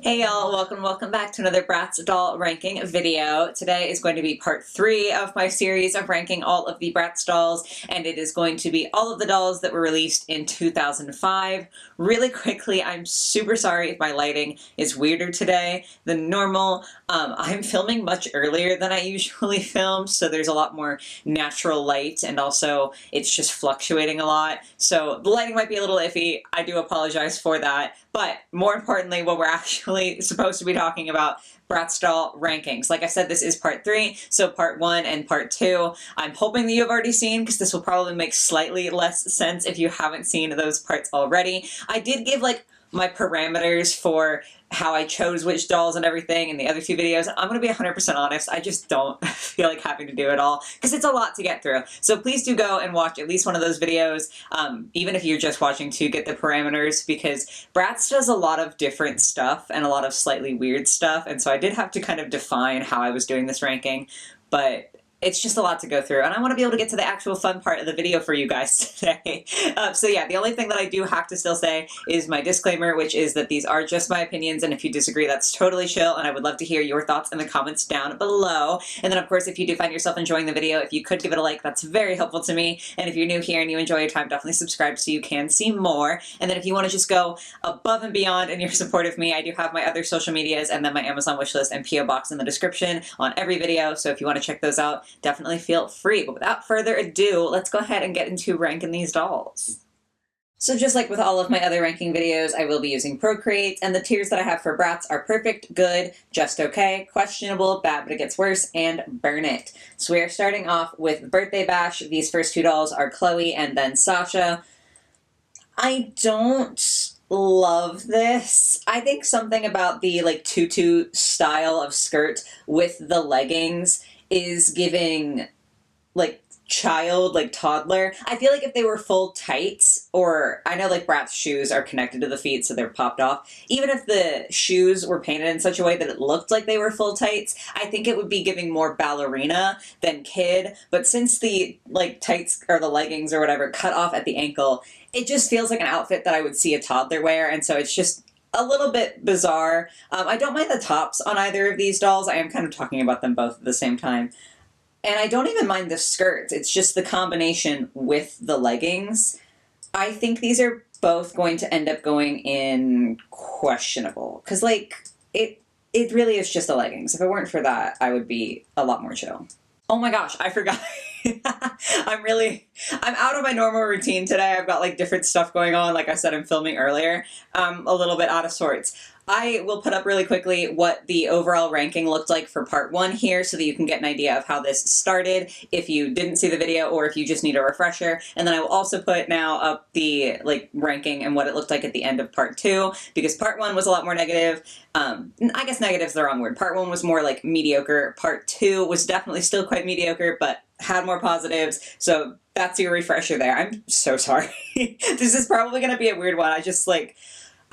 Hey y'all, welcome back to another Bratz doll ranking video. Today is going to be part 3 of my series of ranking all of the Bratz dolls, and it is going to be all of the dolls that were released in 2005. Really quickly, I'm super sorry if my lighting is weirder today than normal. I'm filming much earlier than I usually film, so there's a lot more natural light, and also it's just fluctuating a lot. So the lighting might be a little iffy. I do apologize for that. But more importantly, what we're actually supposed to be talking about, Bratz doll rankings. Like I said, this is part 3, so part 1 and part 2. I'm hoping that you have already seen, because this will probably make slightly less sense if you haven't seen those parts already. I did give my parameters for how I chose which dolls and everything in the other 2 videos. I'm going to be 100% honest, I just don't feel like having to do it all, because it's a lot to get through. So please do go and watch at least one of those videos, even if you're just watching to get the parameters, because Bratz does a lot of different stuff and a lot of slightly weird stuff, and so I did have to kind of define how I was doing this ranking, but it's just a lot to go through, and I want to be able to get to the actual fun part of the video for you guys today. So yeah, the only thing that I do have to still say is my disclaimer, which is that these are just my opinions, and if you disagree, that's totally chill, and I would love to hear your thoughts in the comments down below. And then, of course, if you do find yourself enjoying the video, if you could give it a like, that's very helpful to me. And if you're new here and you enjoy your time, definitely subscribe so you can see more. And then if you want to just go above and beyond in your support of me, I do have my other social medias and then my Amazon wishlist and P.O. box in the description on every video, so if you want to check those out, definitely feel free. But without further ado, let's go ahead and get into ranking these dolls. So just like with all of my other ranking videos, I will be using Procreate, and the tiers that I have for Bratz are perfect, good, just okay, questionable, bad but it gets worse, and burn it. So we are starting off with Birthday Bash. These first 2 dolls are Chloe and then Sasha. I don't love this. I think something about the tutu style of skirt with the leggings is giving child, toddler. I feel like if they were full tights, or I know Bratz shoes are connected to the feet so they're popped off, even if the shoes were painted in such a way that it looked like they were full tights, I think it would be giving more ballerina than kid. But since the tights or the leggings or whatever cut off at the ankle, it just feels like an outfit that I would see a toddler wear, and so it's just a little bit bizarre. I don't mind the tops on either of these dolls. I am kind of talking about them both at the same time. And I don't even mind the skirts. It's just the combination with the leggings. I think these are both going to end up going in questionable. Because, it really is just the leggings. If it weren't for that, I would be a lot more chill. Oh my gosh, I forgot. I'm out of my normal routine today. I've got different stuff going on. Like I said, I'm filming earlier. A little bit out of sorts. I will put up really quickly what the overall ranking looked like for part 1 here so that you can get an idea of how this started if you didn't see the video or if you just need a refresher. And then I will also put now up the ranking and what it looked like at the end of part 2, because part 1 was a lot more negative. I guess negative is the wrong word. Part 1 was more mediocre. Part 2 was definitely still quite mediocre, but had more positives. So that's your refresher there. I'm so sorry. This is probably going to be a weird one. I just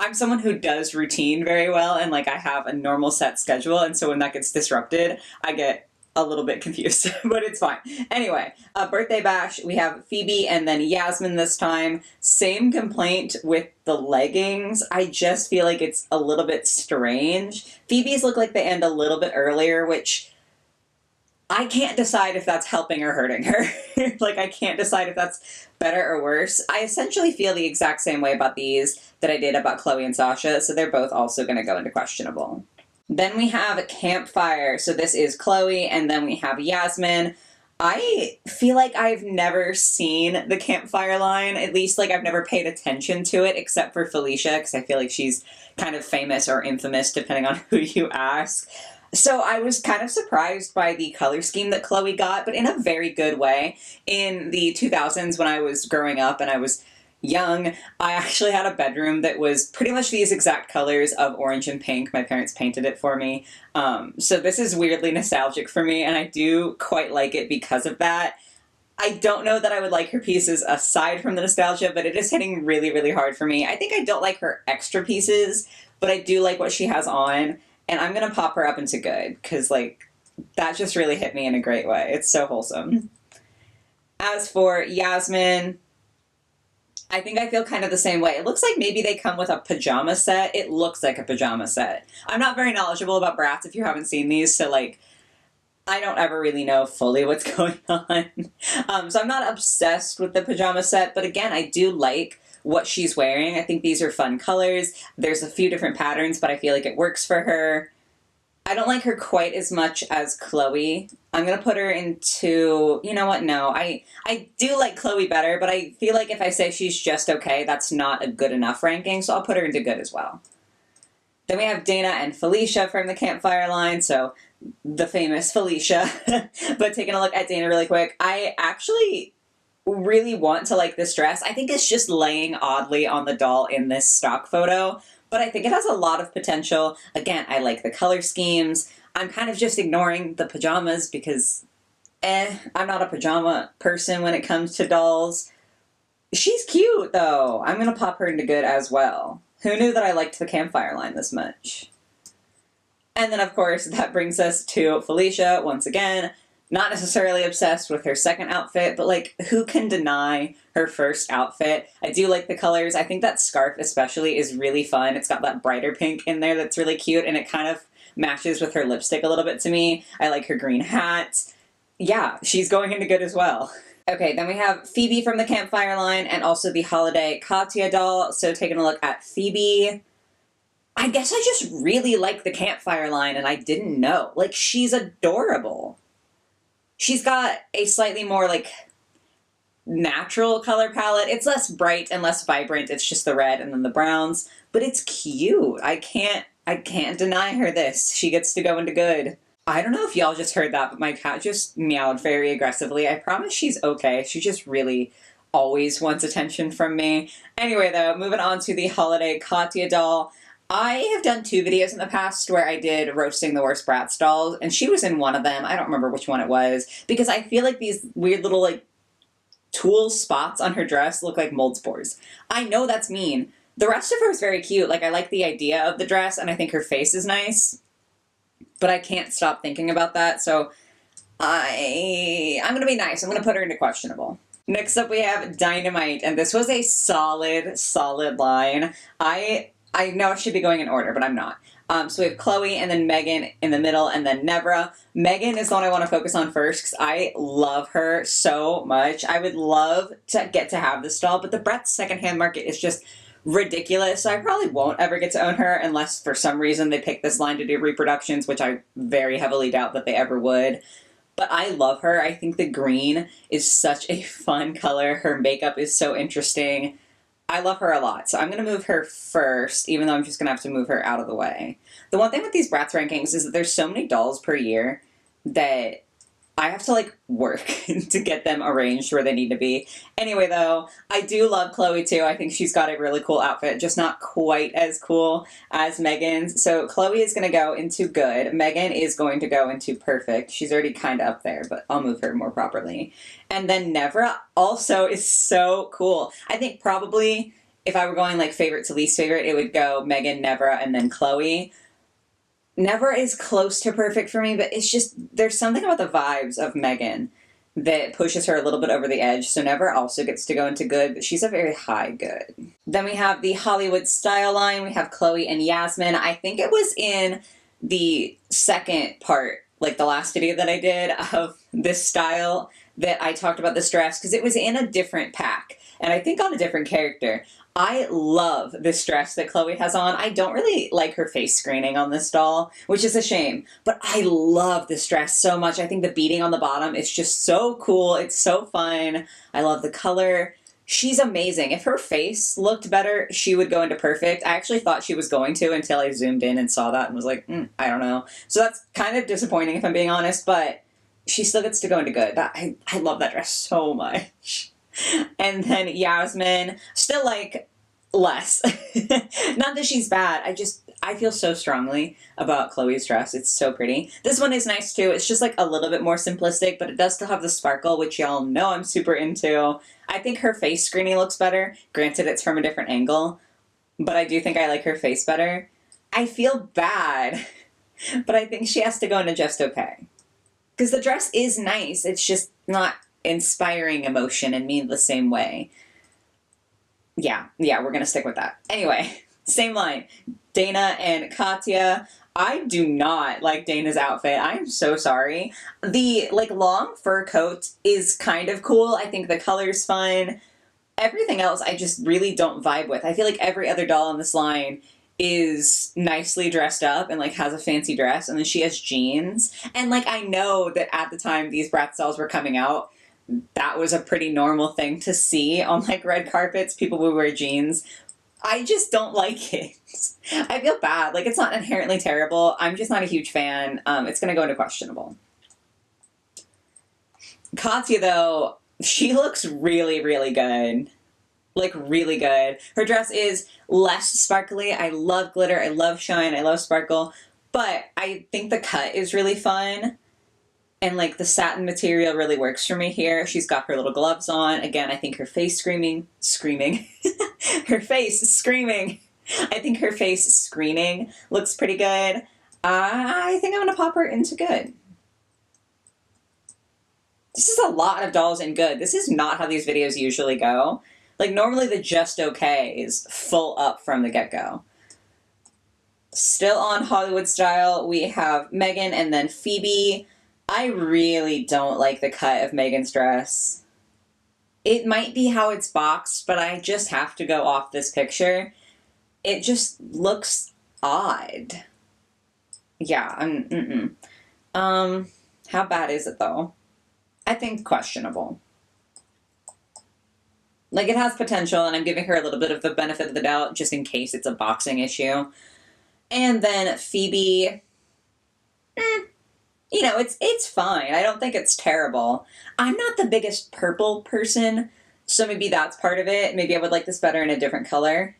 I'm someone who does routine very well, and I have a normal set schedule, and so when that gets disrupted, I get a little bit confused, but it's fine. Anyway, Birthday Bash, we have Phoebe and then Yasmin this time. Same complaint with the leggings. I just feel like it's a little bit strange. Phoebe's look like they end a little bit earlier, which I can't decide if that's helping or hurting her. I can't decide if that's better or worse. I essentially feel the exact same way about these that I did about Chloe and Sasha, so they're both also going to go into questionable. Then we have Campfire. So this is Chloe, and then we have Yasmin. I feel like I've never seen the Campfire line, at least I've never paid attention to it except for Felicia, because I feel like she's kind of famous or infamous depending on who you ask. So I was kind of surprised by the color scheme that Chloe got, but in a very good way. In the 2000s, when I was growing up and I was young, I actually had a bedroom that was pretty much these exact colors of orange and pink. My parents painted it for me. So this is weirdly nostalgic for me, and I do quite like it because of that. I don't know that I would like her pieces aside from the nostalgia, but it is hitting really, really hard for me. I think I don't like her extra pieces, but I do like what she has on. And I'm going to pop her up into good, because, that just really hit me in a great way. It's so wholesome. As for Yasmin, I think I feel kind of the same way. It looks like maybe they come with a pajama set. It looks like a pajama set. I'm not very knowledgeable about Bratz if you haven't seen these, so like, I don't ever really know fully what's going on. So I'm not obsessed with the pajama set, but again, I do like what she's wearing. I think these are fun colors. There's a few different patterns, but I feel like it works for her. I don't like her quite as much as Chloe. I'm going to put her into, you know what, no. I do like Chloe better, but I feel like if I say she's just okay, that's not a good enough ranking, so I'll put her into good as well. Then we have Dana and Felicia from the Campfire line, so the famous Felicia. But taking a look at Dana really quick, I actually really want to like this dress. I think it's just laying oddly on the doll in this stock photo, but I think it has a lot of potential. Again, I like the color schemes. I'm kind of just ignoring the pajamas because, I'm not a pajama person when it comes to dolls. She's cute, though. I'm going to pop her into good as well. Who knew that I liked the Campfire line this much? And then, of course, that brings us to Felicia, once again. Not necessarily obsessed with her second outfit, but, like, who can deny her first outfit? I do like the colors. I think that scarf especially is really fun. It's got that brighter pink in there that's really cute, and it kind of matches with her lipstick a little bit to me. I like her green hat. Yeah, she's going into good as well. Okay, then we have Phoebe from the Campfire line and also the Holiday Katya doll. So taking a look at Phoebe, I guess I just really like the Campfire line and I didn't know. Like, she's adorable. She's got a slightly more, like, natural color palette. It's less bright and less vibrant. It's just the red and then the browns. But it's cute. I can't deny her this. She gets to go into good. I don't know if y'all just heard that, but my cat just meowed very aggressively. I promise she's okay. She just really always wants attention from me. Anyway, though, moving on to the Holiday Katya doll. I have done 2 videos in the past where I did roasting the worst Bratz dolls, and she was in one of them. I don't remember which one it was, because I feel like these weird little, like, tulle spots on her dress look like mold spores. I know that's mean. The rest of her is very cute. Like, I like the idea of the dress, and I think her face is nice. But I can't stop thinking about that, so I'm going to be nice. I'm going to put her into questionable. Next up, we have Dynamite, and this was a solid line. I know I should be going in order, but I'm not. So we have Chloe, and then Megan in the middle, and then Nevra. Megan is the one I want to focus on first, because I love her so much. I would love to get to have this doll, but the Bratz secondhand market is just ridiculous, so I probably won't ever get to own her unless for some reason they pick this line to do reproductions, which I very heavily doubt that they ever would. But I love her. I think the green is such a fun color. Her makeup is so interesting. I love her a lot, so I'm going to move her first, even though I'm just going to have to move her out of the way. The one thing with these Bratz rankings is that there's so many dolls per year that I have to, like, work to get them arranged where they need to be. Anyway, though, I do love Chloe, too. I think she's got a really cool outfit, just not quite as cool as Megan's. So Chloe is going to go into good. Megan is going to go into perfect. She's already kind of up there, but I'll move her more properly. And then Nevra also is so cool. I think probably if I were going, like, favorite to least favorite, it would go Megan, Nevra, and then Chloe. Never is close to perfect for me, but it's just, there's something about the vibes of Megan that pushes her a little bit over the edge, so Never also gets to go into good, but she's a very high good. Then we have the Hollywood style line. We have Chloe and Yasmin. I think it was in the second part, like the last video that I did of this style, that I talked about this dress, because it was in a different pack, and I think on a different character. I love this dress that Chloe has on. I don't really like her face screening on this doll, which is a shame, but I love this dress so much. I think the beading on the bottom is just so cool. It's so fun. I love the color. She's amazing. If her face looked better, she would go into perfect. I actually thought she was going to until I zoomed in and saw that and was like, I don't know. So that's kind of disappointing if I'm being honest, but she still gets to go into good. I love that dress so much. And then Yasmin, still like less. Not that she's bad. I feel so strongly about Chloe's dress. It's so pretty. This one is nice too. It's just like a little bit more simplistic, but it does still have the sparkle, which y'all know I'm super into. I think her face screening looks better. Granted, it's from a different angle, but I do think I like her face better. I feel bad, but I think she has to go into just okay. Because the dress is nice. It's just not inspiring emotion in me the same way. Yeah, we're gonna stick with that. Anyway, same line. Dana and Katya. I do not like Dana's outfit. I'm so sorry. The like long fur coat is kind of cool. I think the color's fun. Everything else I just really don't vibe with. I feel like every other doll in this line is nicely dressed up and like has a fancy dress, and then she has jeans. And like I know that at the time these Bratz dolls were coming out, that was a pretty normal thing to see on like red carpets. People would wear jeans. I just don't like it. I feel bad. Like, it's not inherently terrible. I'm just not a huge fan. It's going to go into questionable. Katya, though, she looks really, really good. Like, really good. Her dress is less sparkly. I love glitter. I love shine. I love sparkle. But I think the cut is really fun. And, like, the satin material really works for me here. She's got her little gloves on. Again, I think her face screaming. Her face screaming. I think her face screaming looks pretty good. I think I'm going to pop her into good. This is a lot of dolls in good. This is not how these videos usually go. Like, normally the just okay is full up from the get-go. Still on Hollywood style, we have Megan and then Phoebe. I really don't like the cut of Megan's dress. It might be how it's boxed, but I just have to go off this picture. It just looks odd. Yeah, how bad is it though? I think questionable. Like, it has potential, and I'm giving her a little bit of the benefit of the doubt just in case it's a boxing issue. And then Phoebe, you know, it's fine. I don't think it's terrible. I'm not the biggest purple person, so maybe that's part of it. Maybe I would like this better in a different color.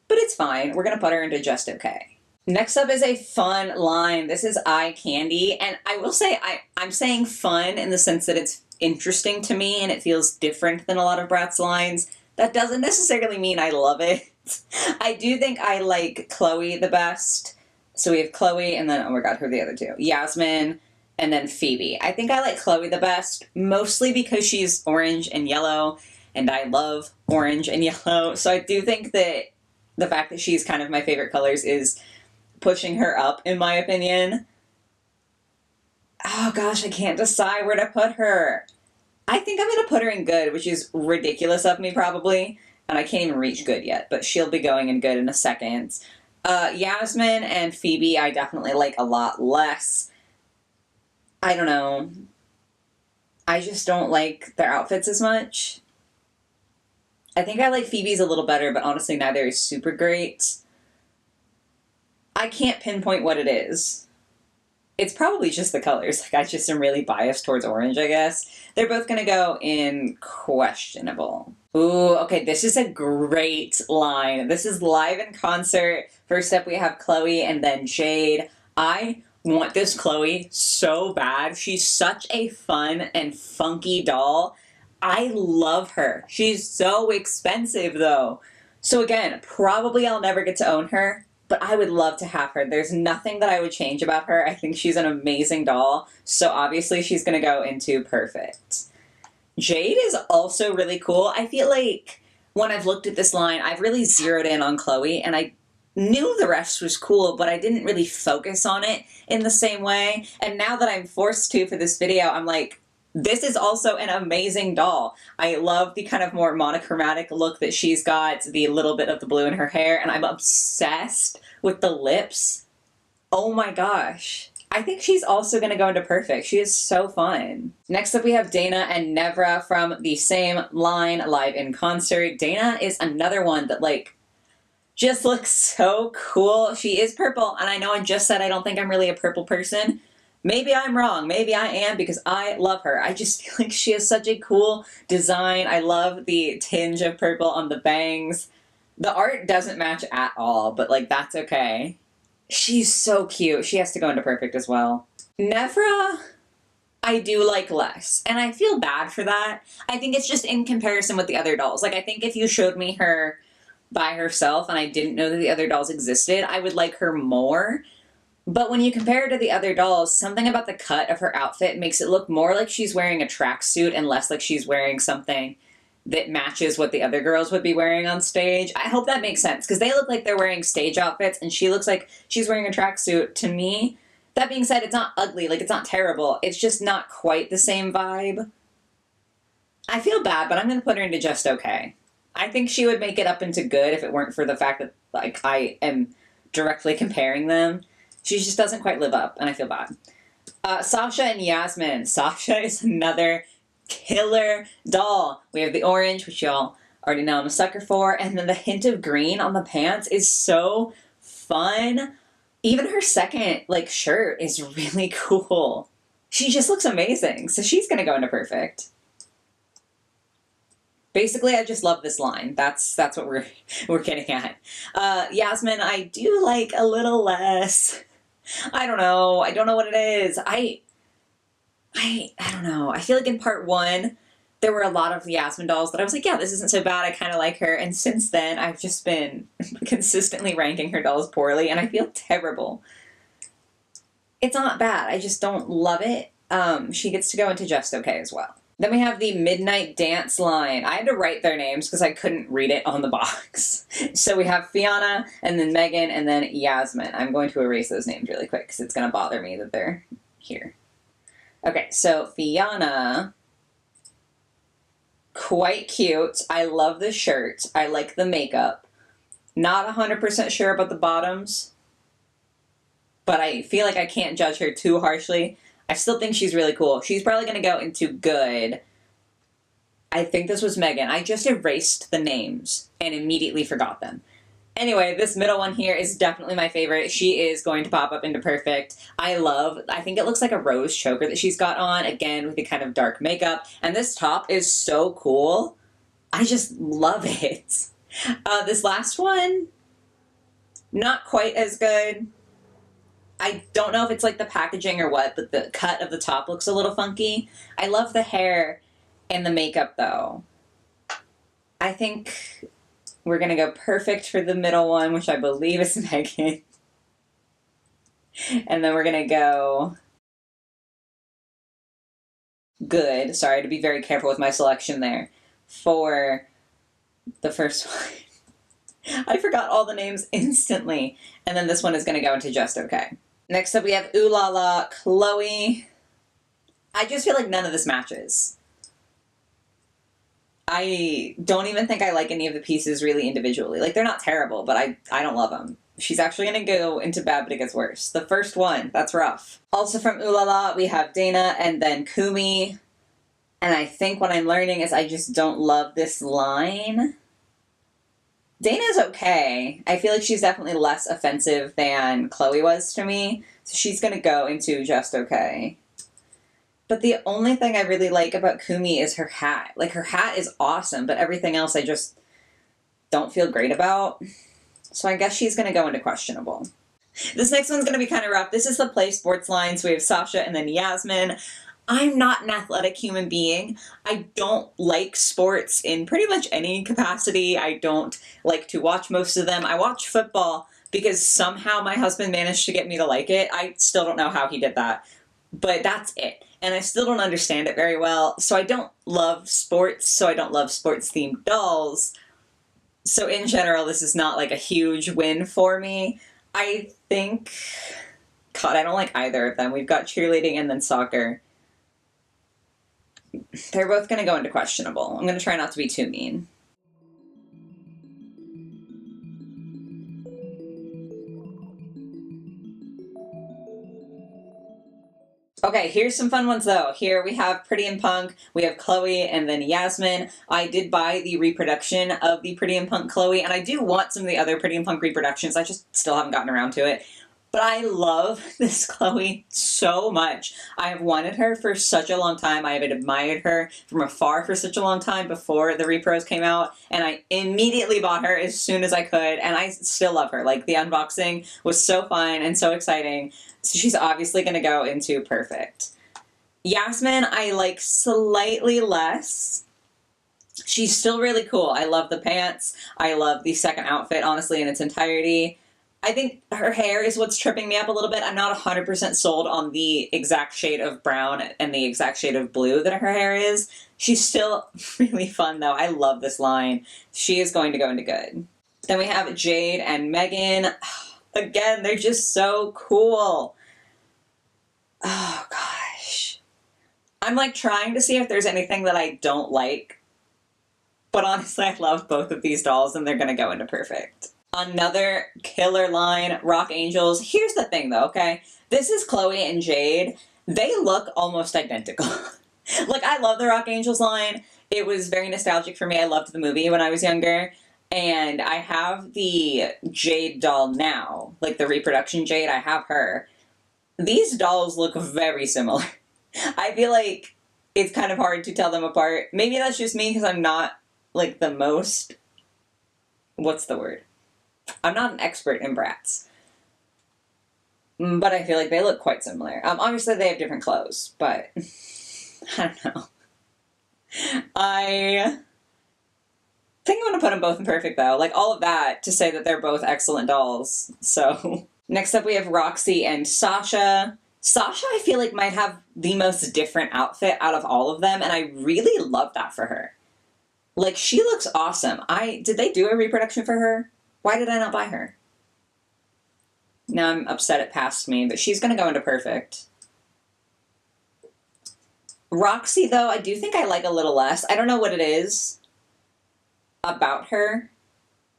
But it's fine. We're going to put her into just okay. Next up is a fun line. This is Eye Candy, and I will say I'm saying fun in the sense that it's interesting to me and it feels different than a lot of Bratz lines. That doesn't necessarily mean I love it. I do think I like Chloe the best. So we have Chloe, and then, oh my god, who are the other two? Yasmin, and then Phoebe. I think I like Chloe the best, mostly because she's orange and yellow, and I love orange and yellow. So I do think that the fact that she's kind of my favorite colors is pushing her up, in my opinion. Oh gosh, I can't decide where to put her. I think I'm going to put her in good, which is ridiculous of me probably, and I can't even reach good yet, but she'll be going in good in a second. Yasmin and Phoebe I definitely like a lot less. I don't know. I just don't like their outfits as much. I think I like Phoebe's a little better, but honestly neither is super great. I can't pinpoint what it is. It's probably just the colors. Like, I just am really biased towards orange, I guess. They're both going to go in questionable. Ooh, okay, this is a great line. This is live in concert. First up, we have Chloe and then Jade. I want this Chloe so bad. She's such a fun and funky doll. I love her. She's so expensive, though. So again, probably I'll never get to own her, but I would love to have her. There's nothing that I would change about her. I think she's an amazing doll, so obviously she's going to go into perfect. Jade is also really cool. I feel like when I've looked at this line, I've really zeroed in on Chloe, and I knew the rest was cool, but I didn't really focus on it in the same way. And now that I'm forced to for this video, I'm like, this is also an amazing doll. I love the kind of more monochromatic look that she's got, the little bit of the blue in her hair, and I'm obsessed with the lips. Oh my gosh. I think she's also going to go into perfect. She is so fun. Next up we have Dana and Nevra from the same line, live in concert. Dana is another one that like just looks so cool. She is purple, and I know I just said I don't think I'm really a purple person. Maybe I'm wrong. Maybe I am, because I love her. I just feel like she has such a cool design. I love the tinge of purple on the bangs. The art doesn't match at all, but like that's okay. She's so cute. She has to go into perfect as well. Nevra, I do like less, and I feel bad for that. I think it's just in comparison with the other dolls. Like, I think if you showed me her by herself and I didn't know that the other dolls existed, I would like her more. But when you compare her to the other dolls, something about the cut of her outfit makes it look more like she's wearing a tracksuit and less like she's wearing something that matches what the other girls would be wearing on stage. I hope that makes sense, because they look like they're wearing stage outfits, and she looks like she's wearing a tracksuit. To me, that being said, it's not ugly, like, it's not terrible. It's just not quite the same vibe. I feel bad, but I'm going to put her into just okay. I think she would make it up into good if it weren't for the fact that, like, I am directly comparing them. She just doesn't quite live up, and I feel bad. Sasha and Yasmin. Sasha is another killer doll. We have the orange, which y'all already know I'm a sucker for, and then the hint of green on the pants is so fun. Even her second, like, shirt is really cool. She just looks amazing, so she's gonna go into perfect. Basically, I just love this line. That's what we're getting at. Yasmin, I do like a little less. I don't know. I don't know what it is. I don't know. I feel like in part 1, there were a lot of Yasmin dolls that I was like, yeah, this isn't so bad. I kind of like her. And since then, I've just been consistently ranking her dolls poorly, and I feel terrible. It's not bad. I just don't love it. She gets to go into just okay as well. Then we have the Midnight Dance line. I had to write their names because I couldn't read it on the box. So we have Fiona, and then Megan, and then Yasmin. I'm going to erase those names really quick because it's going to bother me that they're here. Okay, so Fiona, quite cute. I love the shirt. I like the makeup. Not 100% sure about the bottoms, but I feel like I can't judge her too harshly. I still think she's really cool. She's probably going to go into good. I think this was Megan. I just erased the names and immediately forgot them. Anyway, this middle one here is definitely my favorite. She is going to pop up into perfect. I think it looks like a rose choker that she's got on, again, with the kind of dark makeup. And this top is so cool. I just love it. This last one, not quite as good. I don't know if it's like the packaging or what, but the cut of the top looks a little funky. I love the hair and the makeup, though. I think we're going to go perfect for the middle one, which I believe is Megan. And then we're going to go good. Sorry, to be very careful with my selection there. For the first one. I forgot all the names instantly. And then this one is going to go into just okay. Next up, we have Ooh La La Chloe. I just feel like none of this matches. I don't even think I like any of the pieces really individually. Like, they're not terrible, but I don't love them. She's actually going to go into bad, but it gets worse. The first one, that's rough. Also from Ooh La La, we have Dana and then Kumi. And I think what I'm learning is I just don't love this line. Dana's okay. I feel like she's definitely less offensive than Chloe was to me, so she's going to go into just okay. But the only thing I really like about Kumi is her hat. Like, her hat is awesome, but everything else I just don't feel great about. So I guess she's going to go into questionable. This next one's going to be kind of rough. This is the Play Sports line, so we have Sasha and then Yasmin. I'm not an athletic human being. I don't like sports in pretty much any capacity. I don't like to watch most of them. I watch football because somehow my husband managed to get me to like it. I still don't know how he did that, but that's it. And I still don't understand it very well. So I don't love sports, so I don't love sports-themed dolls. So in general, this is not like a huge win for me. I think, God, I don't like either of them. We've got cheerleading and then soccer. They're both going to go into questionable. I'm going to try not to be too mean. Okay, here's some fun ones though. Here we have Pretty in Punk, we have Chloe, and then Yasmin. I did buy the reproduction of the Pretty in Punk Chloe, and I do want some of the other Pretty in Punk reproductions. I just still haven't gotten around to it. But I love this Chloe so much. I have wanted her for such a long time. I have admired her from afar for such a long time before the repros came out. And I immediately bought her as soon as I could. And I still love her. Like, the unboxing was so fun and so exciting. So she's obviously going to go into perfect. Yasmin, I like slightly less. She's still really cool. I love the pants. I love the second outfit, honestly, in its entirety. I think her hair is what's tripping me up a little bit. I'm not 100% sold on the exact shade of brown and the exact shade of blue that her hair is. She's still really fun, though. I love this line. She is going to go into good. Then we have Jade and Megan. Again, they're just so cool. Oh, gosh. I'm, like, trying to see if there's anything that I don't like. But honestly, I love both of these dolls, and they're going to go into perfect. Another killer line, Rock Angels. Here's the thing, though, okay? This is Chloe and Jade. They look almost identical. Like, I love the Rock Angels line. It was very nostalgic for me. I loved the movie when I was younger. And I have the Jade doll now. Like, the reproduction Jade, I have her. These dolls look very similar. I feel like it's kind of hard to tell them apart. Maybe that's just me because I'm not, like, the most... What's the word? I'm not an expert in Bratz. But I feel like they look quite similar. Obviously, they have different clothes, but... I don't know. I think I'm going to put them both in perfect, though. Like, all of that to say that they're both excellent dolls. So, next up we have Roxy and Sasha. Sasha, I feel like, might have the most different outfit out of all of them, and I really love that for her. Like, she looks awesome. Did they do a reproduction for her? Why did I not buy her? Now I'm upset it passed me, but she's going to go into perfect. Roxy, though, I do think I like a little less. I don't know what it is about her.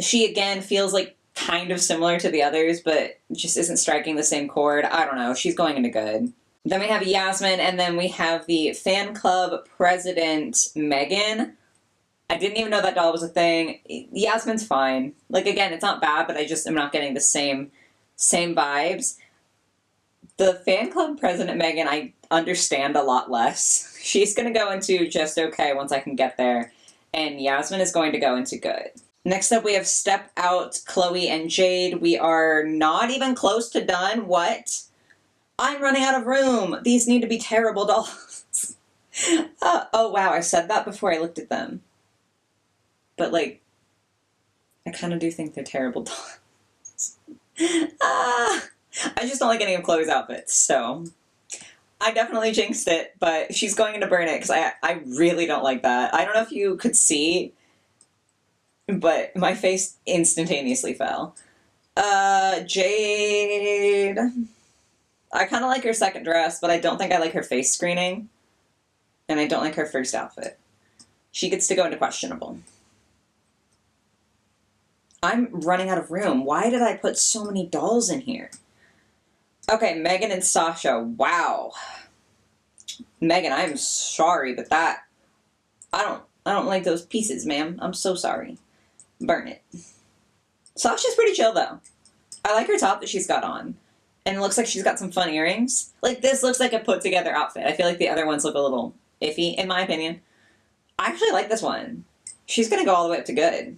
She, again, feels like kind of similar to the others, but just isn't striking the same chord. I don't know. She's going into good. Then we have Yasmin, and then we have the fan club president, Megan. I didn't even know that doll was a thing. Yasmin's fine. Like, again, it's not bad, but I just am not getting the same vibes. The fan club president, Megan, I understand a lot less. She's going to go into just okay once I can get there. And Yasmin is going to go into good. Next up, we have Step Out, Chloe and Jade. We are not even close to done. What? I'm running out of room. These need to be terrible dolls. Oh, wow. I said that before I looked at them. But, like, I kind of do think they're terrible dolls. I just don't like any of Chloe's outfits, so I definitely jinxed it, but she's going into burn it because I really don't like that. I don't know if you could see, but my face instantaneously fell. Jade. I kind of like her second dress, but I don't think I like her face screening, and I don't like her first outfit. She gets to go into questionable. I'm running out of room. Why did I put so many dolls in here? Okay, Megan and Sasha. Wow. Megan, I'm sorry, but that... I don't like those pieces, ma'am. I'm so sorry. Burn it. Sasha's pretty chill, though. I like her top that she's got on. And it looks like she's got some fun earrings. Like, this looks like a put-together outfit. I feel like the other ones look a little iffy, in my opinion. I actually like this one. She's going to go all the way up to good.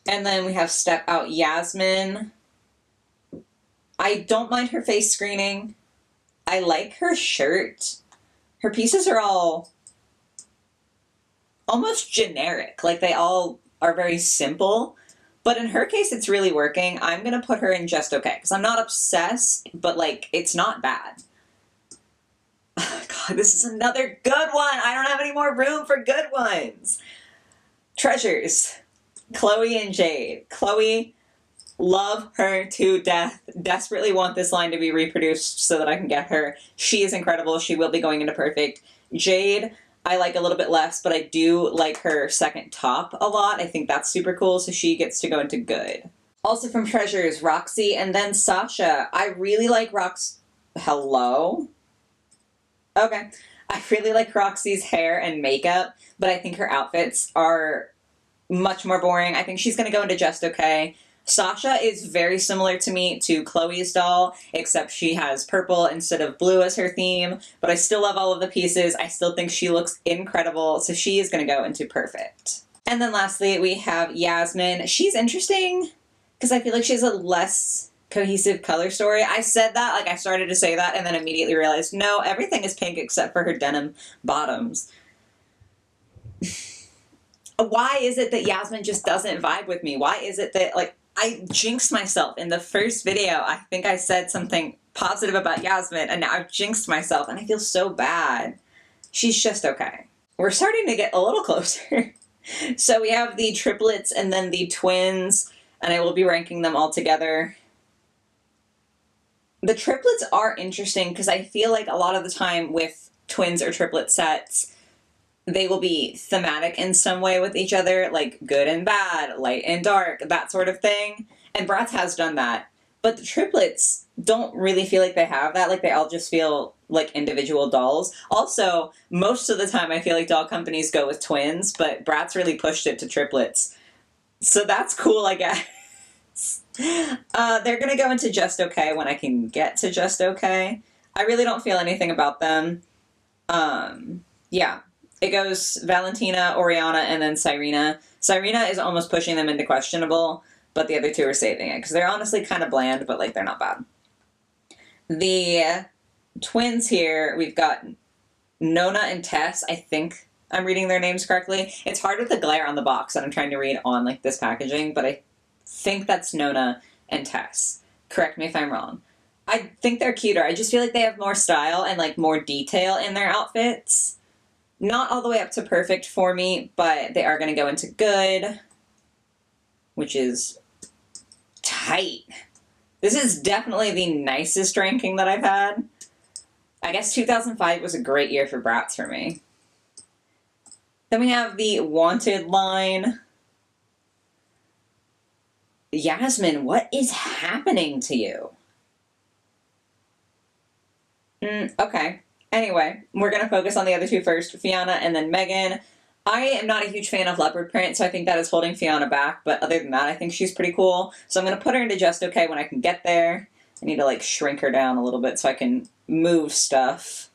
And then we have Step Out Yasmin. I don't mind her face screening. I like her shirt. Her pieces are all almost generic. Like, they all are very simple. But in her case, it's really working. I'm going to put her in just okay. Because I'm not obsessed, but, like, it's not bad. Oh, God, this is another good one. I don't have any more room for good ones. Treasures. Chloe and Jade. Chloe, love her to death. Desperately want this line to be reproduced so that I can get her. She is incredible. She will be going into perfect. Jade, I like a little bit less, but I do like her second top a lot. I think that's super cool, so she gets to go into good. Also from Treasures, Roxy and then Sasha. I really like Hello? Okay. I really like Roxy's hair and makeup, but I think her outfits are much more boring. I think she's going to go into just okay. Sasha is very similar to me to Chloe's doll, except she has purple instead of blue as her theme, but I still love all of the pieces. I still think she looks incredible, so she is going to go into perfect. And then lastly, we have Yasmin. She's interesting because I feel like she has a less cohesive color story. I said that, like I started to say that, and then immediately realized, no, everything is pink except for her denim bottoms. Why is it that Yasmin just doesn't vibe with me? Why is it that, like, I jinxed myself in the first video. I think I said something positive about Yasmin, and now I've jinxed myself, and I feel so bad. She's just okay. We're starting to get a little closer. So we have the triplets and then the twins, and I will be ranking them all together. The triplets are interesting because I feel like a lot of the time with twins or triplet sets, they will be thematic in some way with each other, like good and bad, light and dark, that sort of thing. And Bratz has done that. But the triplets don't really feel like they have that. Like, they all just feel like individual dolls. Also, most of the time I feel like doll companies go with twins, but Bratz really pushed it to triplets. So that's cool, I guess. They're going to go into Just Okay when I can get to Just Okay. I really don't feel anything about them. Yeah. It goes Valentina, Oriana, and then Cyrena. Cyrena is almost pushing them into questionable, but the other two are saving it, because they're honestly kind of bland, but, like, they're not bad. The twins here, we've got Nona and Tess. I think I'm reading their names correctly. It's hard with the glare on the box that I'm trying to read on, like, this packaging, but I think that's Nona and Tess. Correct me if I'm wrong. I think they're cuter. I just feel like they have more style and, like, more detail in their outfits. Not all the way up to perfect for me, but they are going to go into good, which is tight. This is definitely the nicest ranking that I've had. I guess 2005 was a great year for Bratz for me. Then we have the Wanted line. Yasmin, what is happening to you? Okay. Anyway, we're going to focus on the other two first, Fiona and then Megan. I am not a huge fan of leopard print, so I think that is holding Fiona back, but other than that, I think she's pretty cool. So I'm going to put her into Just Okay when I can get there. I need to, like, shrink her down a little bit so I can move stuff.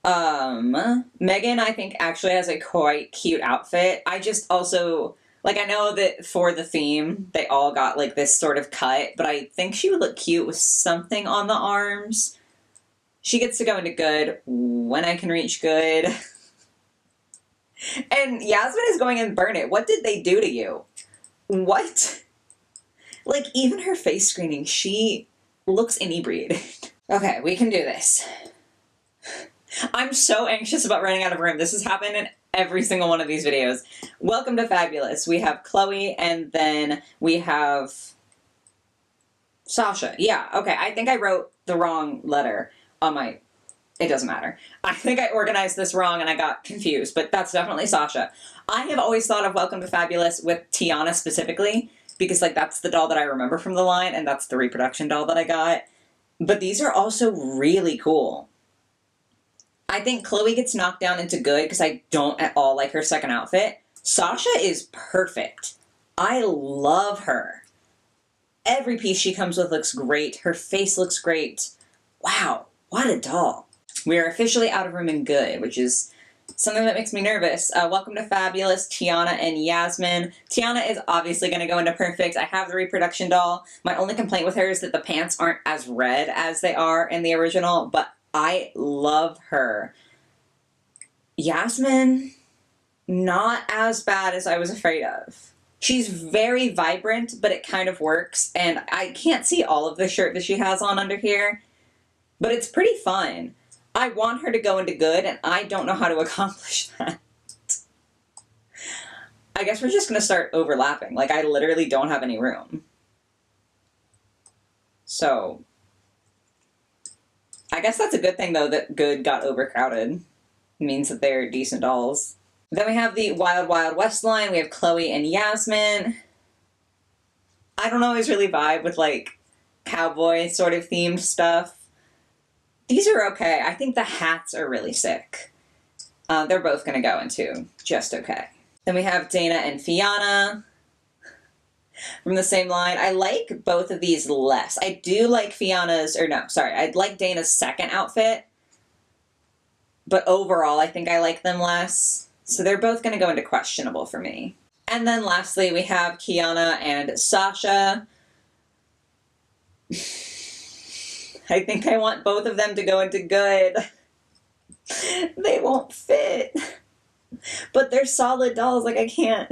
Megan, I think, actually has a quite cute outfit. I just also, like, I know that for the theme, they all got, like, this sort of cut, but I think she would look cute with something on the arms. She gets to go into good when I can reach good. And Yasmin is going in Burn It. What did they do to you? What? Like, even her face screening, she looks inebriated. Okay, we can do this. I'm so anxious about running out of room. This has happened in every single one of these videos. Welcome to Fabulous. We have Chloe, and then we have Sasha. Yeah, okay, I think I wrote the wrong letter on my... It doesn't matter. I think I organized this wrong and I got confused, but that's definitely Sasha. I have always thought of Welcome to Fabulous with Tiana specifically, because, like, that's the doll that I remember from the line, and that's the reproduction doll that I got. But these are also really cool. I think Chloe gets knocked down into good because I don't at all like her second outfit. Sasha is perfect. I love her. Every piece she comes with looks great. Her face looks great. Wow, what a doll. We are officially out of room in good, which is something that makes me nervous. Welcome to Fabulous, Tiana and Yasmin. Tiana is obviously going to go into perfect. I have the reproduction doll. My only complaint with her is that the pants aren't as red as they are in the original, but I love her. Yasmin, not as bad as I was afraid of. She's very vibrant, but it kind of works, and I can't see all of the shirt that she has on under here, but it's pretty fun. I want her to go into good, and I don't know how to accomplish that. I guess we're just going to start overlapping. Like, I literally don't have any room. So, I guess that's a good thing, though, that good got overcrowded. It means that they're decent dolls. Then we have the Wild Wild West line. We have Chloe and Yasmin. I don't always really vibe with, like, cowboy sort of themed stuff. These are okay. I think the hats are really sick. They're both going to go into Just Okay. Then we have Dana and Fiona from the same line. I like both of these less. I do like Fiona's, or no, sorry, I like Dana's second outfit. But overall, I think I like them less. So they're both going to go into questionable for me. And then lastly, we have Kiana and Sasha. I think I want both of them to go into good. They won't fit. But they're solid dolls. Like, I can't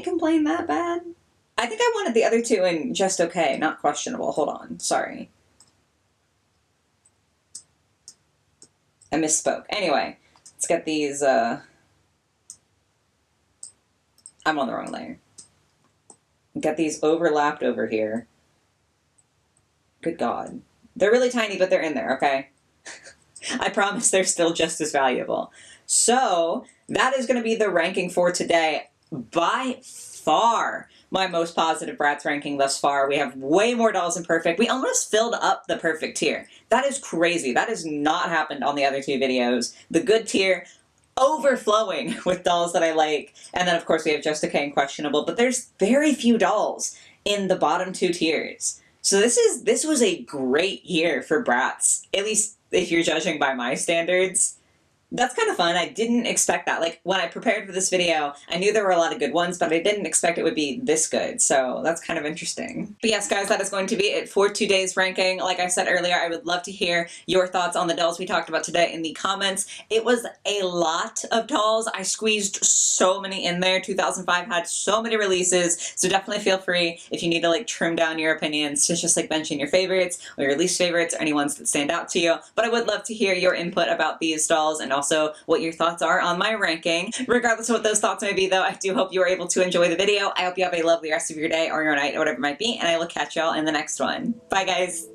complain that bad. I think I wanted the other two in just okay, not questionable. Hold on. Sorry. I misspoke. Anyway, let's get these, I'm on the wrong layer. Get these overlapped over here. Good God. They're really tiny, but they're in there, okay? I promise they're still just as valuable. So, that is going to be the ranking for today. By far, my most positive Bratz ranking thus far. We have way more dolls than perfect. We almost filled up the perfect tier. That is crazy. That has not happened on the other two videos. The good tier overflowing with dolls that I like. And then, of course, we have just okay and questionable. But there's very few dolls in the bottom two tiers. So this was a great year for Bratz, at least if you're judging by my standards. That's kind of fun. I didn't expect that. Like, when I prepared for this video, I knew there were a lot of good ones, but I didn't expect it would be this good, so that's kind of interesting. But yes, guys, that is going to be it for today's ranking. Like I said earlier, I would love to hear your thoughts on the dolls we talked about today in the comments. It was a lot of dolls. I squeezed so many in there. 2005 had so many releases, so definitely feel free, if you need to, like, trim down your opinions, to just, like, mention your favorites or your least favorites or any ones that stand out to you. But I would love to hear your input about these dolls and also what your thoughts are on my ranking. Regardless of what those thoughts may be, though, I do hope you were able to enjoy the video. I hope you have a lovely rest of your day or your night or whatever it might be, and I will catch y'all in the next one. Bye, guys!